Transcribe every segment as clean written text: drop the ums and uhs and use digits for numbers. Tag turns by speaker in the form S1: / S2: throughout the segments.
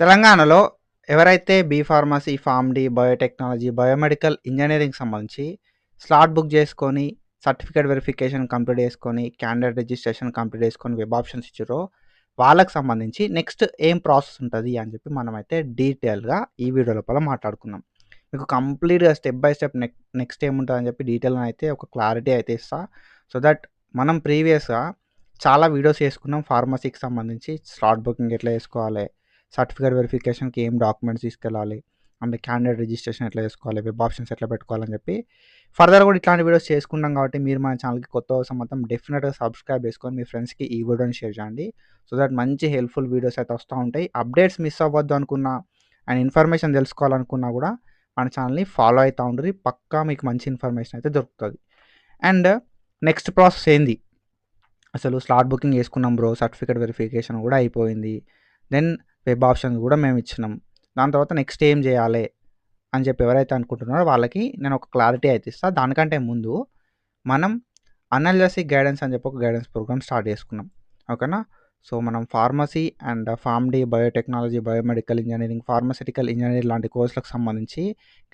S1: తెలంగాణలో ఎవరైతే B pharmacy, pharm D, biotechnology, biomedical engineering సంబంధించి స్లాట్ బుక్ చేసుకొని, సర్టిఫికేట్ వెరిఫికేషన్ కంప్లీట్ చేసుకొని, క్యాండిడేట్ రిజిస్ట్రేషన్ కంప్లీట్ చేసుకొని వెబ్ ఆప్షన్స్ ఇచ్చిర్రో వాళ్ళకి సంబంధించి నెక్స్ట్ ఏం ప్రాసెస్ ఉంటది అని చెప్పి మనమైతే డీటెయిల్‌గా ఈ వీడియో లోపల మాట్లాడుకుందాం. మీకు కంప్లీట్‌గా స్టెప్ బై స్టెప్ నెక్స్ట్ ఏముంటదని చెప్పి డీటెయిల్‌గా అయితే ఒక క్లారిటీ అయితే ఇస్తా. సో దట్ మనం ప్రీవియస్‌గా చాలా వీడియోస్ చేసుకున్నాం ఫార్మసీకి సంబంధించి స్లాట్ బుకింగ్ ఎట్లా చేసుకోవాలి, సర్టిఫికేట్ వెరిఫికేషన్‌కి ఏం డాక్యుమెంట్స్ తీసుకెళ్ళాలి, అండ్ క్యాండిడేట్ రిజిస్ట్రేషన్ ఎట్లా చేసుకోవాలి, వెబ్ ఆప్షన్స్ ఎట్లా పెట్టుకోవాలని చెప్పి ఫర్దర్ కూడా ఇట్లాంటి వీడియోస్ చేసుకుంటాం కాబట్టి మీరు మన ఛానల్‌కి కొత్త అవసరం మాత్రం డెఫినెట్‌గా సబ్స్క్రైబ్ చేసుకొని మీ ఫ్రెండ్స్‌కి ఈ వీడియోని షేర్ చేయండి. సో దట్ మంచి హెల్ప్‌ఫుల్ వీడియోస్ అయితే వస్తూ ఉంటాయి. అప్డేట్స్ మిస్ అవ్వద్దు అనుకున్నా అండ్ ఇన్ఫర్మేషన్ తెలుసుకోవాలనుకున్నా కూడా మన ఛానల్‌ని ఫాలో అయితా ఉండుర్రి. పక్కా మీకు మంచి ఇన్ఫర్మేషన్ అయితే దొరుకుతది. అండ్ నెక్స్ట్ ప్రాసెస్ ఏంది? అసలు స్లాట్ బుకింగ్ చేసుకున్నాం బ్రో, సర్టిఫికేట్ వెరిఫికేషన్ కూడా అయిపోయింది. దెన్ వెబ్ ఆప్షన్స్ కూడా మేము ఇచ్చినాం. దాని తర్వాత నెక్స్ట్ ఏం చేయాలి అని చెప్పి ఎవరైతే అనుకుంటున్నారో వాళ్ళకి నేను ఒక క్లారిటీ అయితే ఇస్తా. దానికంటే ముందు మనం అనాలిసిస్ గైడెన్స్ అని చెప్పి ఒక గైడెన్స్ ప్రోగ్రామ్ స్టార్ట్ చేసుకున్నాం. ఓకేనా? సో మనం pharmacy and pharm D, biotechnology, biomedical engineering, pharmaceutical engineering లాంటి కోర్సులకు సంబంధించి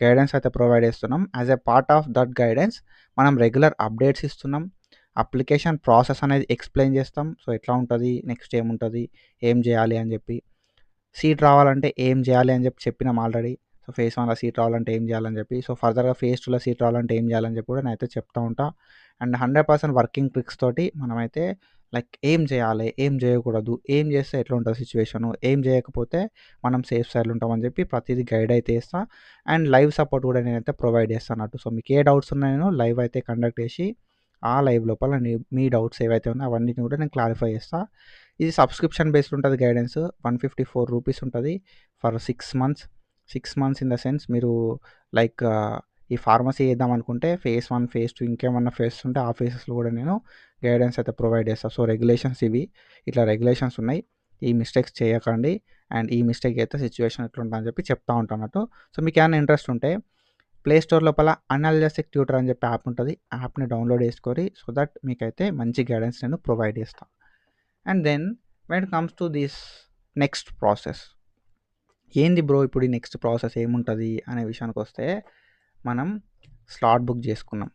S1: గైడెన్స్ అయితే ప్రొవైడ్ చేస్తున్నాం. As a part of that guidance మనం రెగ్యులర్ అప్డేట్స్ ఇస్తున్నాం. అప్లికేషన్ ప్రాసెస్ అనేది ఎక్స్ప్లెయిన్ చేస్తాం. సో ఎట్లా ఉంటుంది, నెక్స్ట్ ఏముంటుంది, ఏం చేయాలి అని చెప్పి, సీట్ రావాలంటే ఏం చేయాలి అని చెప్పి చెప్పినాం ఆల్రెడీ. సో ఫేజ్ 1లో సీట్ రావాలంటే ఏం చేయాలని చెప్పి, సో ఫర్దర్‌గా ఫేజ్ 2లో సీట్ రావాలంటే ఏం చేయాలని చెప్పి కూడా నేనైతే చెప్తా ఉంటా. అండ్ 100% వర్కింగ్ ట్రిక్స్ తోటి మనమైతే లైక్ ఏం చేయాలి, ఏం చేయకూడదు, ఏం చేస్తే ఎట్లుంటది సిచ్యువేషను, ఏం చేయకపోతే మనం సేఫ్ సైడ్‌లో ఉంటామని చెప్పి ప్రతిదీ గైడ్ అయితే చేస్తా. అండ్ లైవ్ సపోర్ట్ కూడా నేనైతే ప్రొవైడ్ చేస్తా అన్నట్టు. సో మీకు ఏ డౌట్స్ ఉన్నాయో నేను లైవ్ అయితే కండక్ట్ చేసి ఆ లైవ్ లోపల మీ డౌట్స్ ఏవైతే ఉన్నాయో అవన్నిటిని కూడా నేను క్లారిఫై చేస్తా. ఇది సబ్స్క్రిప్షన్ బేస్డ్ ఉంటుంది గైడెన్స్. రూ. 154 ఉంటుంది for 6 months. 6 months in the sense మీరు లైక్ ఈ ఫార్మసీ చేద్దాం అనుకుంటే ఫేజ్ 1, ఫేజ్ 2 ఇంకేమన్నా ఫేజెస్ ఉంటే ఆ ఫేజెస్‌లో కూడా నేను గైడెన్స్ అయితే ప్రొవైడ్ చేస్తా. సో రెగ్యులేషన్స్ ఇవి. ఇట్లా రెగ్యులేషన్స్ ఉన్నాయి. ఈ మిస్టేక్స్ చేయకండి. అండ్ ఈ మిస్టేక్ అయితే సిచ్యువేషన్ ఎట్లుంటదని చెప్పి చెప్తా ఉంటా అన్నట్టు. సో మీకేమైనా ఇంట్రెస్ట్ ఉంటే ప్లే స్టోర్ లోపల అనాలిసిస్ ట్యూటర్ అని చెప్పి యాప్ ఉంటుంది. యాప్‌ని డౌన్లోడ్ చేసుకొని సో దట్ మీకైతే మంచి గైడెన్స్ నేను ప్రొవైడ్ చేస్తా. And then when it comes to this next process, ఏంది బ్రో ఇప్పుడు ఈ నెక్స్ట్ ప్రాసెస్ ఏముంటుంది అనే విషయానికి వస్తే, మనం స్లాట్ బుక్ చేసుకున్నాం.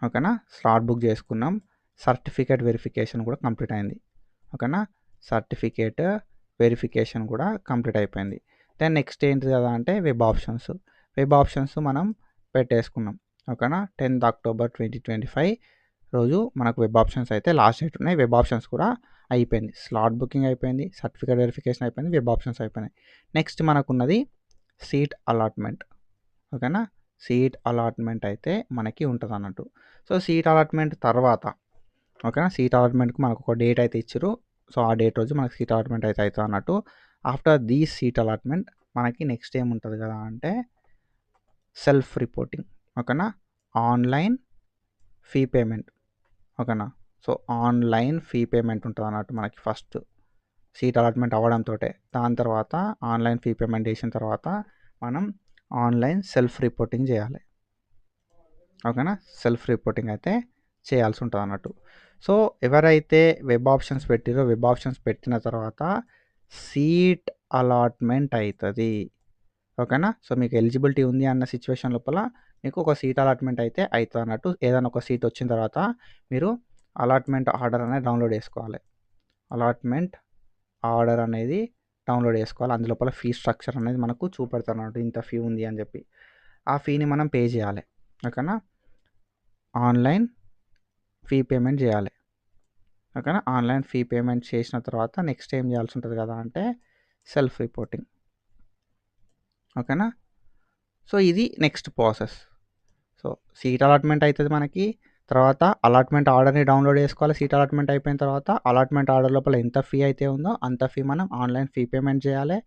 S1: ఓకేనా? స్లాట్ బుక్ చేసుకున్నాం. సర్టిఫికేట్ వెరిఫికేషన్ కూడా కంప్లీట్ అయింది. ఓకేనా? సర్టిఫికేట్ వెరిఫికేషన్ కూడా కంప్లీట్ అయిపోయింది. దెన్ నెక్స్ట్ ఏంటి కదా అంటే వెబ్ ఆప్షన్స్. వెబ్ ఆప్షన్స్ మనం పెట్టేసుకున్నాం. ఓకేనా? 10th October 2025 రోజు మనకు వెబ్ ఆప్షన్స్ అయితే లాస్ట్ డేట్ ఉన్నాయి. వెబ్ ఆప్షన్స్ కూడా అయిపోయింది. స్లాట్ బుకింగ్ అయిపోయింది, సర్టిఫికేట్ వెరిఫికేషన్ అయిపోయింది, వెబ్ ఆప్షన్స్ అయిపోయినాయి. నెక్స్ట్ మనకున్నది సీట్ అలాట్మెంట్. ఓకేనా? సీట్ అలాట్మెంట్ అయితే మనకి ఉంటుంది అన్నట్టు. సో సీట్ అలాట్మెంట్ తర్వాత ఓకేనా, సీట్ అలాట్మెంట్కి మనకు ఒక డేట్ అయితే ఇచ్చారు. సో ఆ డేట్ రోజు మనకి సీట్ అలాట్మెంట్ అయితే అవుతుంది అన్నట్టు. ఆఫ్టర్ దీ సీట్ అలాట్మెంట్ మనకి నెక్స్ట్ ఏముంటుంది కదా అంటే సెల్ఫ్ రిపోర్టింగ్. ఓకేనా? Online fee payment. ఓకేనా? సో ఆన్లైన్ ఫీ పేమెంట్ ఉంటుంది అన్నట్టు మనకి ఫస్ట్ సీట్ అలాట్మెంట్ అవ్వడంతో. దాని తర్వాత ఆన్లైన్ ఫీ పేమెంట్ చేసిన తర్వాత మనం ఆన్లైన్ సెల్ఫ్ రిపోర్టింగ్ చేయాలి. ఓకేనా? సెల్ఫ్ రిపోర్టింగ్ అయితే చేయాల్సి ఉంటుంది అన్నట్టు. సో ఎవరైతే వెబ్ ఆప్షన్స్ పెట్టిరో వెబ్ ఆప్షన్స్ పెట్టిన తర్వాత సీట్ అలాట్మెంట్ అవుతుంది. ఓకేనా? సో మీకు ఎలిజిబిలిటీ ఉంది అన్న సిచ్యువేషన్ లోపల మీకు ఒక సీట్ అలాట్మెంట్ అయితే అవుతుంది అన్నట్టు. ఏదైనా ఒక సీట్ వచ్చిన తర్వాత మీరు అలాట్మెంట్ ఆర్డర్ అనేది డౌన్లోడ్ చేసుకోవాలి. అలాట్మెంట్ ఆర్డర్ అనేది డౌన్లోడ్ చేసుకోవాలి. అందులోపల ఫీ స్ట్రక్చర్ అనేది మనకు చూపెడతారు అన్నట్టు. ఇంత ఫీ ఉంది అని చెప్పి ఆ ఫీని మనం పే చేయాలి. ఓకేనా? ఆన్లైన్ ఫీ పేమెంట్ చేయాలి. ఓకేనా? ఆన్లైన్ ఫీ పేమెంట్ చేసిన తర్వాత నెక్స్ట్ ఏం చేయాల్సి ఉంటుంది కదా అంటే సెల్ఫ్ రిపోర్టింగ్. ఓకేనా? సో ఇది next process. So seat allotment అవుతుంది మనకి. తర్వాత అలాట్మెంట్ ఆర్డర్ని డౌన్లోడ్ చేసుకోవాలి. సీట్ అలాట్మెంట్ అయిపోయిన తర్వాత అలాట్మెంట్ ఆర్డర్ లోపల ఎంత ఫీ అయితే ఉందో అంత ఫీ మనం ఆన్లైన్ ఫీ పేమెంట్ చేయాలి.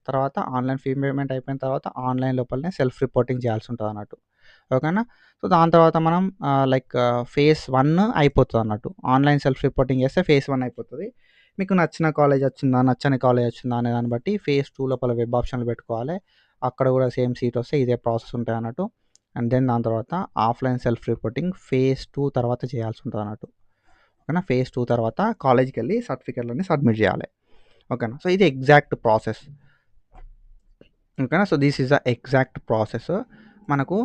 S1: తర్వాత ఆన్లైన్ ఫీ పేమెంట్ అయిపోయిన తర్వాత ఆన్లైన్ లోపలనే సెల్ఫ్ రిపోర్టింగ్ చేయాల్సి ఉంటుంది అన్నట్టు. ఓకేనా? సో దాని తర్వాత మనం లైక్ ఫేజ్ 1 అయిపోతుంది అన్నట్టు. ఆన్లైన్ సెల్ఫ్ రిపోర్టింగ్ చేస్తే ఫేజ్ 1 అయిపోతుంది. మీకు నచ్చిన కాలేజ్ వచ్చిందా, నచ్చని కాలేజ్ వచ్చిందా అనే దాన్ని బట్టి ఫేజ్ 2 లోపల వెబ్ ఆప్షన్లు పెట్టుకోవాలి. అక్కడ కూడా సేమ్ సీట్ వస్తే ఇదే ప్రాసెస్ ఉంటాయి అన్నట్టు. అండ్ దెన్ దాని తర్వాత ఆఫ్లైన్ సెల్ఫ్ రిపోర్టింగ్ ఫేజ్ 2 తర్వాత చేయాల్సి ఉంటుంది అన్నట్టు. ఓకేనా? ఫేజ్ 2 తర్వాత కాలేజ్కి వెళ్ళి సర్టిఫికేట్లన్నీ సబ్మిట్ చేయాలి. ఓకేనా? సో ఇది ఎగ్జాక్ట్ ప్రాసెస్. ఓకేనా. So this is the exact process. మనకు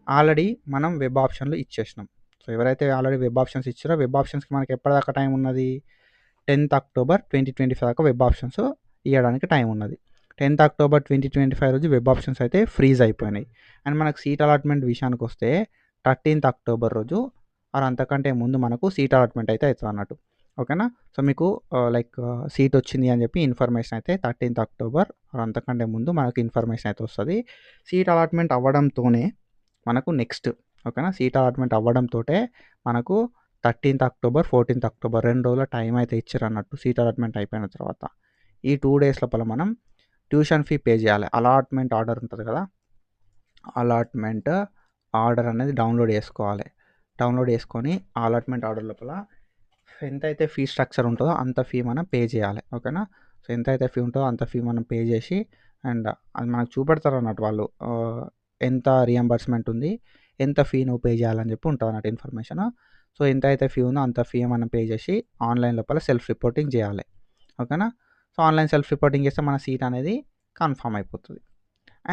S1: ఆల్రెడీ మనం వెబ్ ఆప్షన్లు ఇచ్చేసినాం. సో ఎవరైతే ఆల్రెడీ వెబ్ ఆప్షన్స్ ఇచ్చారో వెబ్ ఆప్షన్స్కి మనకి ఎప్పటిదాకా టైం ఉన్నది, 10th October 2025 దాకా వెబ్ ఆప్షన్స్ ఇవ్వడానికి టైం ఉన్నది. 10th October 2025 రోజు వెబ్ ఆప్షన్స్ అయితే ఫ్రీజ్ అయిపోయినాయి. అండ్ మనకు సీట్ అలాట్మెంట్ విషయానికి వస్తే 13th October రోజు ఆర్ అంతకంటే ముందు మనకు సీట్ అలాట్మెంట్ అయితే అవుతుంది అన్నట్టు. ఓకేనా. సో మీకు సీట్ వచ్చింది అని చెప్పి ఇన్ఫర్మేషన్ అయితే 13th October ఆర్ అంతకంటే ముందు మనకు ఇన్ఫర్మేషన్ అయితే వస్తుంది. సీట్ అలాట్మెంట్ అవ్వడంతోనే మనకు నెక్స్ట్, ఓకేనా, సీట్ అలాట్మెంట్ అవ్వడంతో మనకు 13th October 14th October 2 రోజుల టైం అయితే ఇచ్చారు అన్నట్టు సీట్ అలాట్మెంట్ అయిపోయిన తర్వాత. ఈ 2 days లోపల మనం ట్యూషన్ ఫీ పే చేయాలి. అలాట్మెంట్ ఆర్డర్ ఉంటుంది కదా, అలాట్మెంట్ ఆర్డర్ అనేది డౌన్లోడ్ చేసుకోవాలి. డౌన్లోడ్ చేసుకొని అలాట్మెంట్ ఆర్డర్ లోపల ఎంతైతే ఫీ స్ట్రక్చర్ ఉంటుందో అంత ఫీ మనం పే చేయాలి. ఓకేనా. సో ఎంతైతే ఫీ ఉంటుందో అంత ఫీ మనం పే చేసి, అండ్ అది మనకు చూపెడతారు అన్నట్టు వాళ్ళు ఎంత రియంబర్స్మెంట్ ఉంది, ఎంత ఫీ నువ్వు పే చేయాలని చెప్పి ఉంటుంది అన్నట్టు ఇన్ఫర్మేషన్. సో ఎంత అయితే ఫీ ఉందో అంత ఫీ మనం పే చేసి ఆన్లైన్ లోపల సెల్ఫ్ రిపోర్టింగ్ చేయాలి. ఓకేనా. సో ఆన్లైన్ సెల్ఫ్ రిపోర్టింగ్ చేస్తే మన సీట్ అనేది కన్ఫర్మ్ అయిపోతుంది.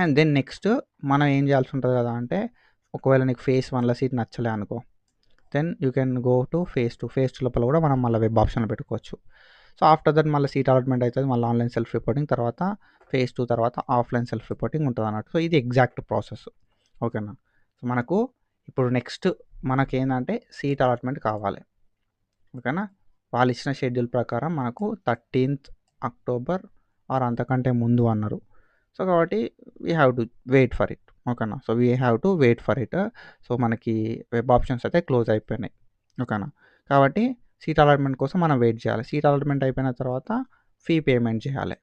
S1: అండ్ దెన్ నెక్స్ట్ మనం ఏం చేయాల్సి ఉంటుంది కదా అంటే, ఒకవేళ నీకు phase 1లో సీట్ నచ్చలే అనుకో, then you can go to phase 2. phase 2 లోపల కూడా మనం మళ్ళీ వెబ్ ఆప్షన్లో పెట్టుకోవచ్చు. సో ఆఫ్టర్ దట్ మళ్ళీ సీట్ అలాట్మెంట్ అవుతుంది, మళ్ళీ ఆన్లైన్ సెల్ఫ్ రిపోర్టింగ్, తర్వాత phase 2 తర్వాత ఆఫ్లైన్ సెల్ఫ్ రిపోర్టింగ్ ఉంటుంది అన్నట్టు. సో ఇది ఎగ్జాక్ట్ ప్రాసెస్. ఓకేనా. సో మనకు ఇప్పుడు నెక్స్ట్ మనకేంటంటే సీట్ అలాట్మెంట్ కావాలి. ఓకేనా. వాళ్ళు ఇచ్చిన షెడ్యూల్ ప్రకారం మనకు 13th October ఆర్ అంతకంటే ముందు అన్నారు. సో కాబట్టి we have to wait for it. ఓకేనా. So we have to wait for it. So మనకి వెబ్ ఆప్షన్స్ అయితే క్లోజ్ అయిపోయినాయి. ఓకేనా. కాబట్టి సీట్ అలాట్మెంట్ కోసం మనం వెయిట్ చేయాలి. సీట్ అలాట్మెంట్ అయిపోయిన తర్వాత ఫీ పేమెంట్ చేయాలి.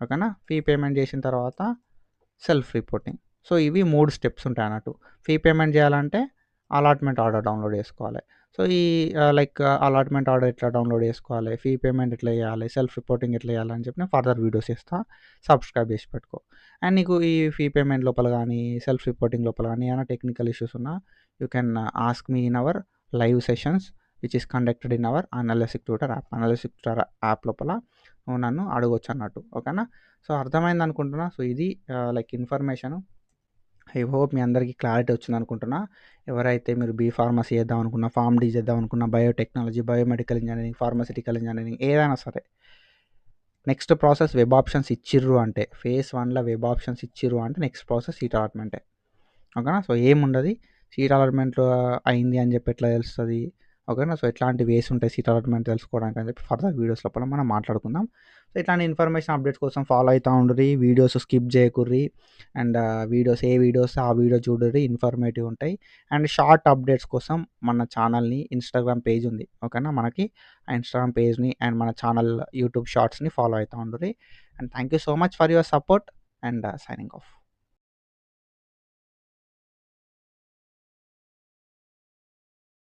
S1: ఓకేనా. ఫీ పేమెంట్ చేసిన తర్వాత సెల్ఫ్ రిపోర్టింగ్. సో ఇవి 3 స్టెప్స్ ఉంటాయి అన్నట్టు. ఫీ పేమెంట్ చేయాలంటే అలాట్మెంట్ ఆర్డర్ డౌన్లోడ్ చేసుకోవాలి. సో ఈ అలాట్మెంట్ ఆర్డర్ ఎట్లా డౌన్లోడ్ చేసుకోవాలి, ఫీ పేమెంట్ ఎట్లా చేయాలి, సెల్ఫ్ రిపోర్టింగ్ ఎట్లా చేయాలి అని చెప్పి నేను ఫర్దర్ వీడియోస్ ఇస్తా, సబ్స్క్రైబ్ చేసి పెట్టుకో. అండ్ నీకు ఈ ఫీ పేమెంట్ లోపల కానీ సెల్ఫ్ రిపోర్టింగ్ లోపల కానీ ఏమైనా టెక్నికల్ ఇష్యూస్ ఉన్నా you can ask me in our live sessions which is conducted in our Analysic tutor app. Analysic tutor app లోపల నువ్వు నన్ను అడగొచ్చు అన్నట్టు. ఓకేనా. సో అర్థమైంది అనుకుంటున్నా. సో ఇది ఇన్ఫర్మేషన్. ఐ హోప్ మీ అందరికీ క్లారిటీ వచ్చింది అనుకుంటున్నా. ఎవరైతే మీరు బీ ఫార్మసీ చేద్దాం అనుకున్నా, ఫార్మ్ డీ చేద్దాం అనుకున్నా, biotechnology, biomedical engineering, pharmaceutical engineering ఏదైనా సరే, నెక్స్ట్ ప్రాసెస్ వెబ్ ఆప్షన్స్ ఇచ్చిర్రు అంటే, phase 1లో వెబ్ ఆప్షన్స్ ఇచ్చిర్రు అంటే నెక్స్ట్ ప్రాసెస్ సీట్ అలాట్మెంటే. ఓకేనా. సో ఏముండదు, సీట్ అలాట్మెంట్లో అయింది అని చెప్పి ఎట్లా తెలుస్తుంది, ఓకేనా. సో ఎట్లాంటి వేస్ ఉంటాయి సీట్ అలాట్మెంట్ తెలుసుకోవడానికి అని చెప్పి ఫర్దర్ వీడియోస్ లోపల మనం మాట్లాడుకుందాం. సో ఇట్లాంటి ఇన్ఫర్మేషన్ అప్డేట్స్ కోసం ఫాలో అవుతూ ఉండుర్రి, వీడియోస్ స్కిప్ చేయకుర్రి, అండ్ వీడియోస్ ఏ వీడియోస్ ఆ వీడియో చూడుర్రి, ఇన్ఫర్మేటివ్ ఉంటాయి. అండ్ షార్ట్ అప్డేట్స్ కోసం మన ఛానల్ని ఇన్స్టాగ్రామ్ పేజ్ ఉంది, ఓకేనా, మనకి ఆ ఇన్స్టాగ్రామ్ పేజ్ని అండ్ మన ఛానల్ యూట్యూబ్ షార్ట్స్ని ఫాలో అవుతూ ఉండుర్రి. And thank you so much for your support and signing of.